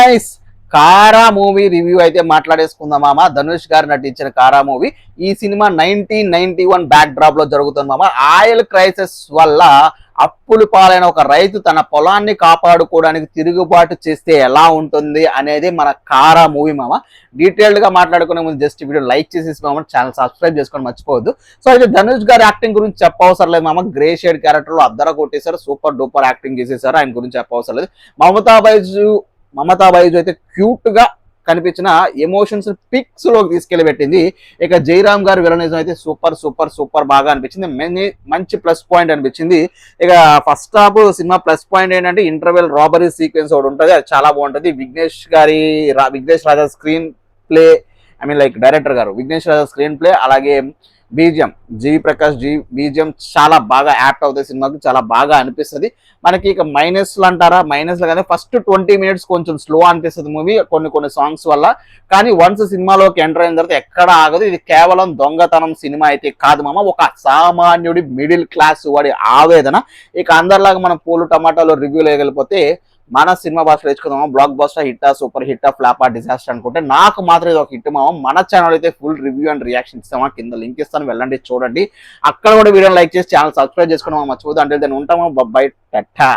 Guys, కారా movie review అయితే మాట్లాడేసుకుందాం మామ. ధనుష్ గారు నటించిన కారా మూవీ ఈ సినిమా 1991 బ్యాక్ డ్రాప్ లో జరుగుతుంది మామ. ఆయిల్ క్రైసిస్ వల్ల అప్పులు పాలైన ఒక రైతు తన పొలాన్ని కాపాడుకోవడానికి తిరుగుబాటు చేస్తే ఎలా ఉంటుంది అనేది మన కారా మూవీ మామ. డీటెయిల్డ్ గా మాట్లాడుకునే ముందు జస్ట్ వీడియో లైక్ చేసేసి మామ, ఛానల్ సబ్స్క్రైబ్ చేసుకొని మర్చిపోవద్దు. సో అయితే ధనుష్ గారి యాక్టింగ్ గురించి చెప్పవసరం లేదు మామ. గ్రే షేడ్ క్యారెక్టర్ లో అద్దర కొట్టేశారు, సూపర్ డూపర్ యాక్టింగ్ చేసేసారు. ఆయన గురించి చెప్పవసరం లేదు. మమతా బైజు అయితే క్యూట్ గా కనిపించిన ఎమోషన్స్ పిక్స్ లోకి తీసుకెళ్లి పెట్టింది. ఇక జయరామ్ గారి విలనిజం అయితే సూపర్ సూపర్ సూపర్ బాగా అనిపించింది. మంచి ప్లస్ పాయింట్ అనిపించింది. ఇక first half cinema plus point ఏంటంటే ఇంటర్వెల్ రాబరీ సీక్వెన్స్ ఒకటి ఉంటుంది, అది చాలా బాగుంటుంది. విఘ్నేష్ రాజా స్క్రీన్ ప్లే, లైక్ డైరెక్టర్ గారు విఘ్నేష్ రాజా స్క్రీన్ ప్లే, అలాగే బీజిఎం ప్రకాష్ బీజిఎం చాలా బాగా యాప్ట్ అవుతాయి సినిమాకి, చాలా బాగా అనిపిస్తుంది మనకి. ఇక మైనస్లు అంటారా, మైనస్లు కానీ ఫస్ట్ 20 minutes కొంచెం స్లో అనిపిస్తుంది మూవీ కొన్ని సాంగ్స్ వల్ల. కానీ వన్స్ సినిమాలోకి ఎంటర్ అయిన తర్వాత ఎక్కడ ఆగదు. ఇది కేవలం దొంగతనం సినిమా అయితే కాదు మామ, ఒక సామాన్యుడి మిడిల్ క్లాస్ వాడి ఆవేదన. ఇక అందరిలాగా మనం పూలు టమాటాలు రివ్యూలు వేయగలిగిపోతే మన సినిమా భాషలో తెచ్చుకుందామా, బ్లాక్ బస్టర్ హిట్టా, సూపర్ హిట్టా, ఫ్లాపా, డిజాస్టర్ అనుకుంటే నాకు మాత్రం ఇది ఒక హిట్ మామ. మన ఛానల్ అయితే ఫుల్ రివ్యూ అండ్ రియాక్షన్ ఇస్తామా, కింద లింక్ ఇస్తాను, వెళ్ళండి చూడండి. అక్కడ కూడా వీడియోని లైక్ చేసి ఛానల్ సబ్స్క్రైబ్ చేసుకోవడం మర్చిపోదు. అంటే దాన్ని ఉంటామా, బై టట్టా.